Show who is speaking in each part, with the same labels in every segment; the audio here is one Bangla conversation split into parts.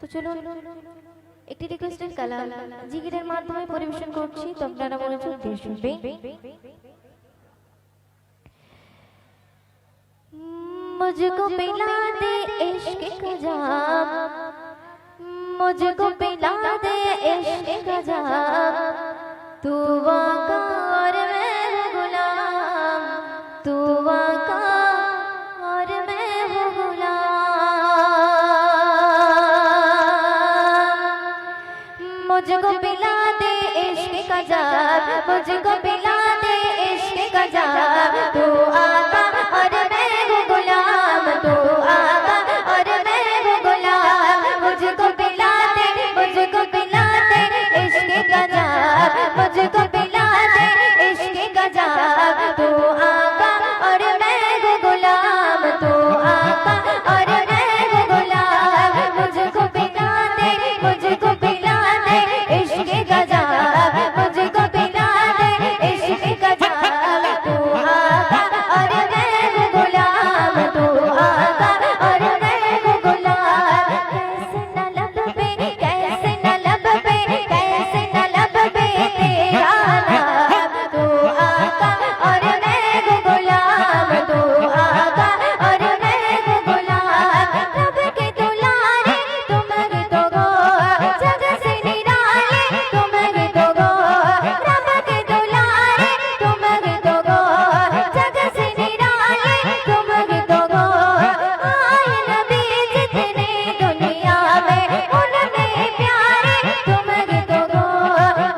Speaker 1: তো চলুন একটি রিকোয়েস্টেড কালাম জিগিরের মাধ্যমে পরিবেশন করছি, তো আপনারা মনোযোগ দিয়ে শুনবেন। मुझको पिला दे इश्क का जाम, मुझको पिला दे इश्क का जाम, तू वाका और मैं हूँ गुलाम, तू वाका और मैं हूँ गुलाम। मुझको पिला दे इश्क का जाम, मुझको पिला दे इश्क का जाम, तू आका और मैं हूँ गुलाम, तू आका और मैं हूँ गुलाम। मुझको पिला दे इश्क का जाम, मुझको पिला दे इश्क का जाम, तू आका और मैं हूँ गुलाम, तू आका और मैं हूँ गुलाम। मुझको पिला दे इश्क का जाम, मुझको पिला दे इश्क का जाम, तू आका और मैं हूँ गुलाम, तू आका और मैं हूँ गुलाम। कैसे न लब पे तेरा नाम, तू आका और मैं हूँ गुलाम, तू आका और मैं हूँ गुलाम। रब के दुलारे तुम तो गो, जग से निराले तुम तो गो, रब के दुलारे तुम तो गो, जग से निराले तुम तो गो। आए नबी जितने दुनिया में उनमें प्यारे तुम तो गो।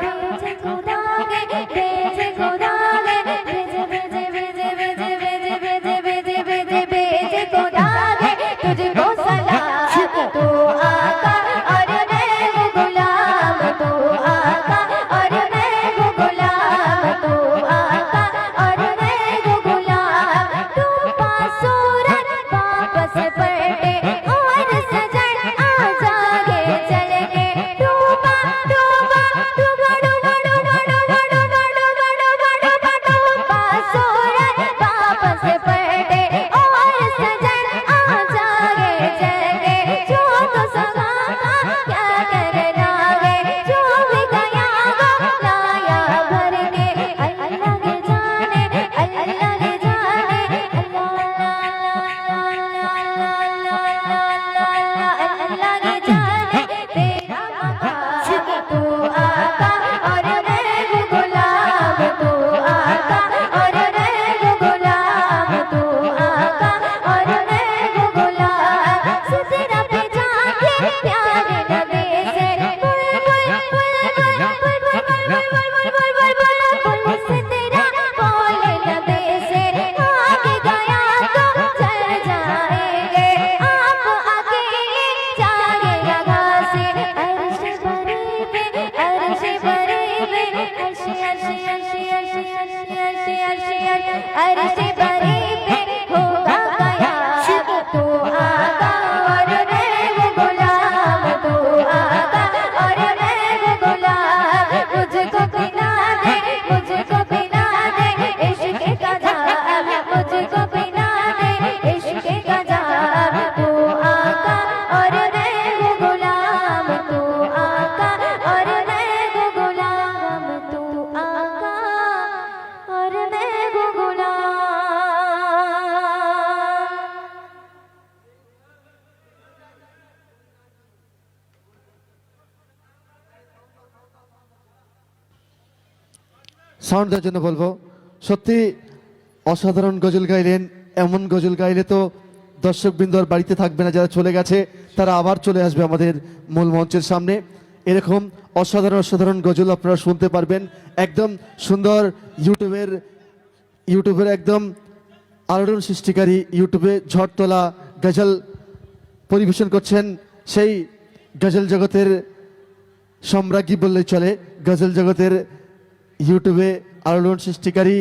Speaker 1: भेजे खुदा के भेजे खुदा के भेजे भेजे भेजे भेजे भेजे भेजे भेजे भेजे खुदा के तुझको सलाम, तू आका और मैं हूँ गुलाम, तू आका और मैं हूँ गुलाम, तू आका और मैं हूँ गुलाम। तू पासूरत वापस पलटे और सजन आ जागे चलेंगे, डूबा डूबा डूबा डूबा डूबा डूबा डूबा डूबा डूबा डूबा। पासूरत वापस पलटे और सजन आ जागे चलेंगे, जो तो सगा क्या करना है, जो भी गया वो लाया भर के। अल्लाह के जाने अल्लाह के जाने अल्लाह के जाने तेरा मकाम, तू आका और मैं हूँ गुलाम, तू आका और मैं हूँ गुलाम, तू आका और मैं हूँ गुलाम। सिदरा पे जाके प्यारे नबी से bull bull bull bull bull bull bull bull bull bull. Sidra बोले नबी से आगे गया तो चल जाएंगे, आप अकेले जागे लगा से। अर्श बरी में अर्श बरी में अर्श अर्श अर्श अर्श अर्श अर्श अर्श बरी में होगा कयाम, तू आका और मैं हूँ गुलाम, तू आका और मैं हूँ गुलाम। मुझको पिला दे इश्क का जाम, मुझको पिला दे इश्क का जाम, तू आका और मैं हूँ गुलाम, तू आका और मैं हूँ गुलाम, तू आका और मैं हूँ गुलाम।
Speaker 2: সাউন্ড দেওয়ার জন্য বলবো, সত্যি অসাধারণ গজল গাইলেন। এমন গজল গাইলে তো দর্শকবৃন্দ আর বাড়িতে থাকবে না, যারা চলে গেছে তারা আবার চলে আসবে আমাদের মূল মঞ্চের সামনে। এরকম অসাধারণ অসাধারণ গজল আপনারা শুনতে পারবেন একদম সুন্দর ইউটিউবের একদম আলোড়ন সৃষ্টিকারী ইউটিউবে ঝড় তোলা গজল পরিবেশন করছেন সেই গজল জগতের সম্রাজ্ঞী বললেই চলে। গজল জগতের ইউটিউবে আলোড়ন সৃষ্টিকারী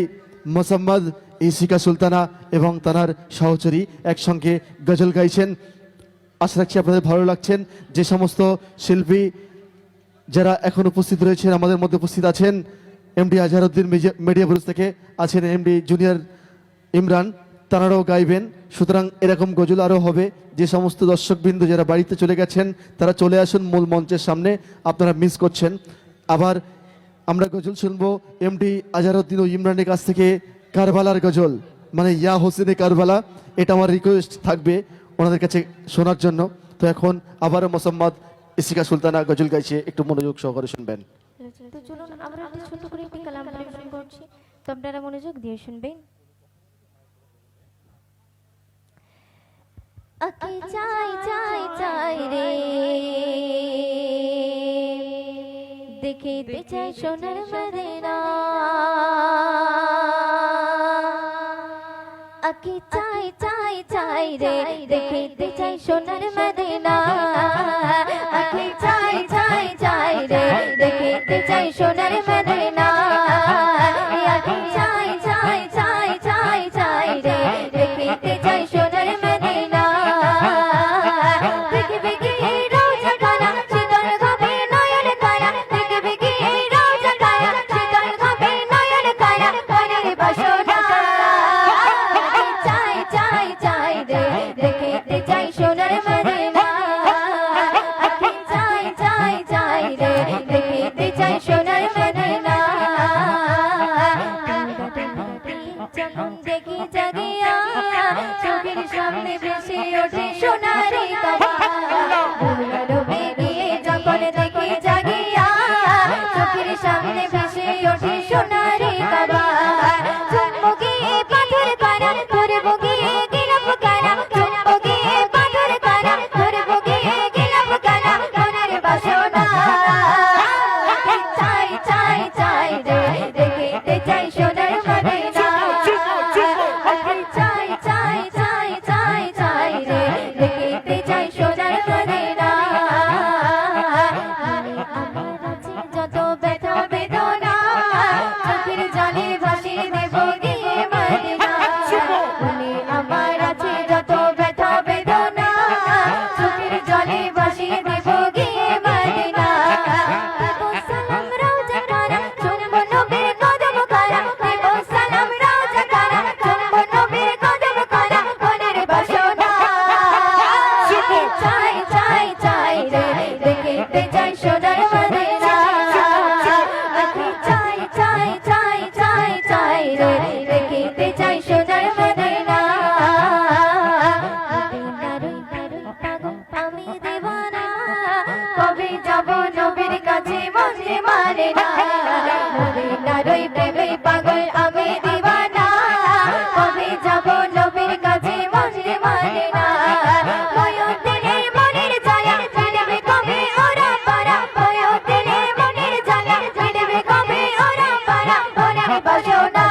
Speaker 2: মোসাম্মদ ইসিকা সুলতানা এবং তার সহচরী একসঙ্গে গজল গাইছেন। আশা রাখছি আপনাদের ভালো লাগছেন। যে সমস্ত শিল্পী যারা এখন উপস্থিত রয়েছেন, আমাদের মধ্যে উপস্থিত আছেন এমডি আজহারউদ্দিন মিডিয়া ব্রুজ থেকে, আছেন এমডি জুনিয়র ইমরান, তারাও গাইবেন। সুতরাং এরকম গজল আরও হবে। যে সমস্ত দর্শকবৃন্দ যারা বাড়িতে চলে গেছেন তারা চলে আসুন মূল মঞ্চের সামনে, আপনারা মিস করছেন। আবার আমরা গজল শুনবো এমডি আজহারউদ্দিন ও ইমরানের কাছ থেকে, কারবালার গজল, মানে ইয়া হোসেনে কারবালা। এটা আমার রিকোয়েস্ট থাকবে ওনাদের কাছে শোনার জন্য। তো এখন আবারও মোসাম্মদ ইসিকা সুলতানা গজল গাইছে, একটু মনোযোগ সহকারে শুনবেন।
Speaker 1: তো চলুন আমরা একটু ছোট করে একটি কালাম পরিবেশন করছি, তো আপনারা মনোযোগ দিয়ে শুনবেন। আকে চাই চাই চাই রে, দেখিতে চাই সোনার মদিনা। আকে চাই চাই চাই রে, দেখিতে চাই সোনার মদিনা। আকে চাই চাই চাই রে, দেখিতে চাই সোনার মদিনা। আকে চাই চাই চাই চাই চাই রে, দেখিতে চাই সোনার মদিনা। দেখে দেখে রোজা খানা শীতল খাবে নয়ন খানা, দেখে দেখে রোজা খানা শীতল খাবে নয়ন খানা, মনের বাসনা। চাই চাই চাই রে, দেখিতে চাই সোনার মদিনা। চাই চাই চাই রে, দেখিতে চাই সোনার মদিনা। যখন দেখি জাগিয়া চোখের সামনে ভেসে ওঠে সোনারি কাবা। ডুবে গিয়ে যখন দেখি জাগিয়া চোখের সামনে ভেসে ওঠে সোনারি কাবা। চুম্বকে পাথর কানা ধরবো গিয়ে গিলাপ কানা, চুম্বকে পাথর কানা ধরবো গিয়ে গিলাপ কানা, মনের বাসনা। চাই চাই চাই রে, দেখিতে চাই সোনার মদিনা। চাই চাই চাই চাই চাই রে, দেখিতে চাই সোনার মদিনা। আমার আছে যত ব্যথা বেদনা, চোখের জলে ভাসিয়ে দেব গিয়ে মদিনা। আমার আছে যত ব্যথা বেদনা, চোখের জলে ভাসিয়ে দেব গিয়ে মদিনা। দেব সালাম রওজা খানা, চুম্ব নবীর কদম খানা, দেব সালাম রওজা খানা, চুম্ব নবীর কদম খানা, মনের বাসনা। চাই চাই চাই রে, দেখিতে চাই সোনার মদিনা। চাই চাই চাই চাই চাই রে, দেখিতে চাই সোনার মদিনা। আমি দেবানা, কবে যাব নবীর কাছে মনে মানে না। মদিনারই প্রেমে পাগল আমি দিবানা, কবে যাব নবীর কাছে মনে মানে না। বয়সের মনের জ্বালা ফিরবে কবে ওরা পারা, বয়সের মনের জ্বালা ফিরবে কবে ওরা পারা, মনের বাসনা।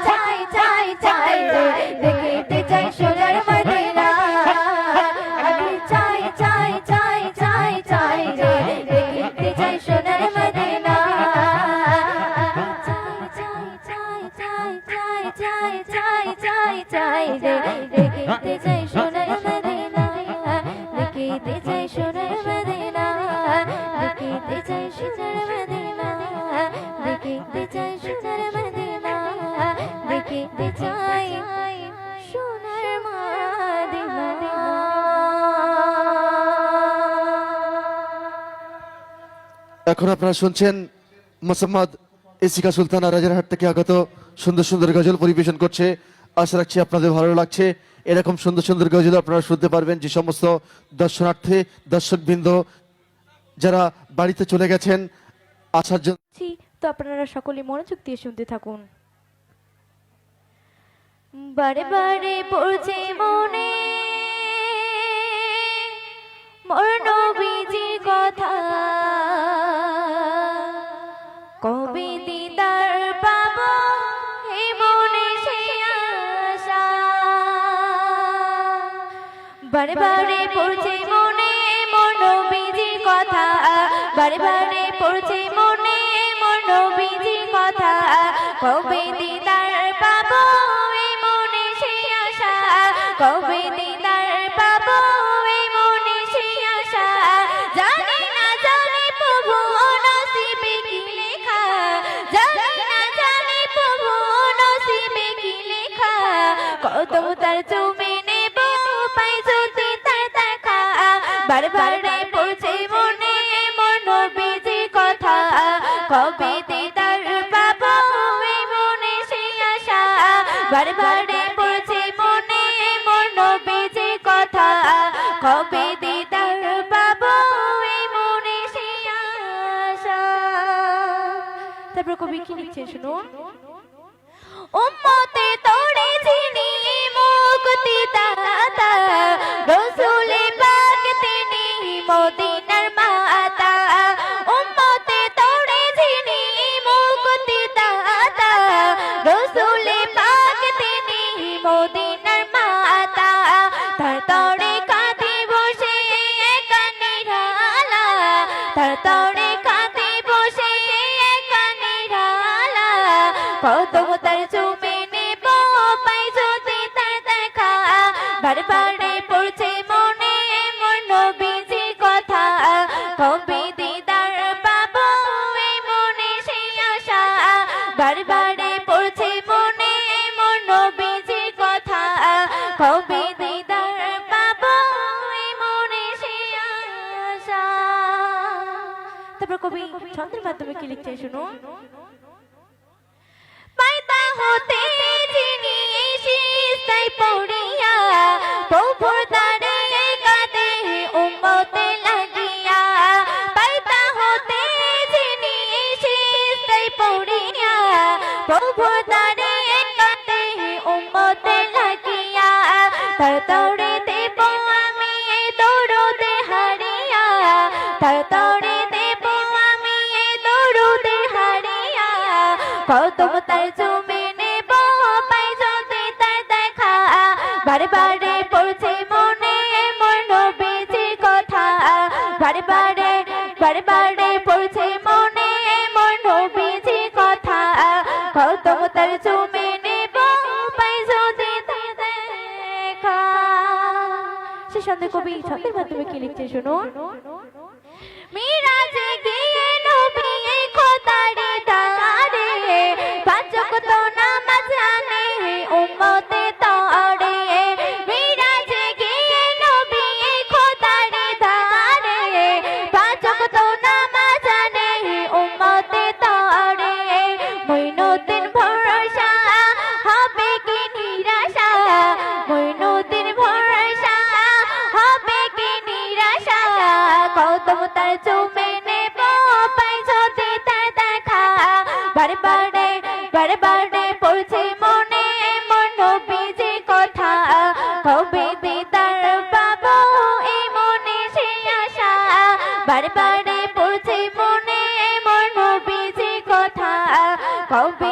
Speaker 1: চাই চাই চাই রে, দেখিতে চাই সোনার মদিনা। চাই চাই চাই চাই চাই রে, দেখিতে চাই সোনার মদিনা। চাই চাই চাই চাই চাই চাই চাই রে, দেখিতে চাই সোনার মদিনা। দেখিতে চাই সোনার মদিনা, দেখিতে চাই সোনার মদিনা, দেখিতে চাই সোনার মদিনা, দেখিতে চাই সোনার মদিনা।
Speaker 2: এখন আপনারা শুনছেন মোসাম্মদ ইসিকা সুলতানা রাজারহাট থেকে আগত সুন্দর সুন্দর গজল পরিবেশন করছে। আশা রাখছি আপনাদের ভালো লাগছে। এরকম সুন্দর সুন্দর গজল আপনারা শুনতে পারবেন যে সমস্ত দর্শনার্থী দর্শকবৃন্দ যারা বাড়িতে চলে গেছেন আসার জন্য।
Speaker 1: তো আপনারা সকলে মনোযোগ দিয়ে শুনতে থাকুন। বারে বারে পড়ছে মনে মোর নবীজির কথা, কবে দিদার পাবো হে মনে সে আশা। বারে বারে পড়ছে মনে মোর নবীজির কথা, বারে বারে পড়ছে মনে মোর নবীজির কথা, কবে দিদার পাবো হে মনে সে আশা, কবে দিদার পাবো হে মনে সে আশা। জানি না জানি প্রভু নসিবে কি লেখা, জানি না জানি প্রভু নসিবে কি লেখা। চুমে নেব পাই যদি তার দেখা বারবার পড়ছে মনে মোর নবীজির কথা কবে দিদার পাবো এই মনে সেই আশা বারবার পড়ছে মনে মোর নবীজির কথা কবে দিদার পাবো এই মনে সেই আশা। তারপর কবি কি লিখছে শুনুন। উম্মতে তোরে যিনি মুক্তি দাতা রাসূলে পাক তিনি মদিনার মাতা উম্মতে তোরে যিনি মুক্তি দাতা রাসূলে পাক তিনি মদিনার মাতা তার তরে কাঁদে বসে একা নিরালা তার তরে কাঁদে বসে একা নিরালা কদম তার চুমে নেব পাই যদি তার দেখা বারবারে পড়ছে মনে মোর নবীজির কথা কবে দিদার পাবো এই মনে সেই আশা বারবারে পড়ছে মনে মোর নবীজির কথা কবে দিদার পাবো এই মনে সেই আশা। তারপর কবি ছন্দের মাধ্যমে কি লিখছে শুনুন। পাইতা হতে যিনি সিজদায় পড়িয়া প্রভুর দ্বারে কাঁদে উম্মতে লাগিয়া পাইতা হতে যিনি সিজদায় পড়িয়া প্রভুর দ্বারে কাঁদে উম্মতে লাগিয়া তার তরে দেব আমি এই দরুদে হারিয়া তার তরে দেব আমি এই দরুদে হারিয়া কদম তার চুমে নেব পাই যদি তার দেখা বারবারে পড়ছে মনে মোর নবীজির কথা বারবারে পড়ছে মনে মোর নবীজির কথা কদম তার চুমে নেব পাই যদি তার দেখা। সে সন্ধ্যে কবি ছন্দের মাধ্যমে কি লিখছে শুনুন। মিরাজে গিয়ে নবী খোদারে দারে পাঁচ ওয়াক্ত নামাজ আনে উম্মতে তরে মিরাজে গিয়ে নবী খোদারে দারে পাঁচ ওয়াক্ত নামাজ আনে উম্মতে তরে মইনুদ্দিন ভরসা হবে কি নিরাশা মইনুদ্দিন ভরসা হবে কি নিরাশা কদম তার চুমে নেব পাই যদি তার দেখা বারবারে পড়ছে মনে মোর নবীজির কথা কবে দিদার পাবো এই মনে সেই আশা বারবারে পড়ছে মনে মোর নবীজির কথা কবে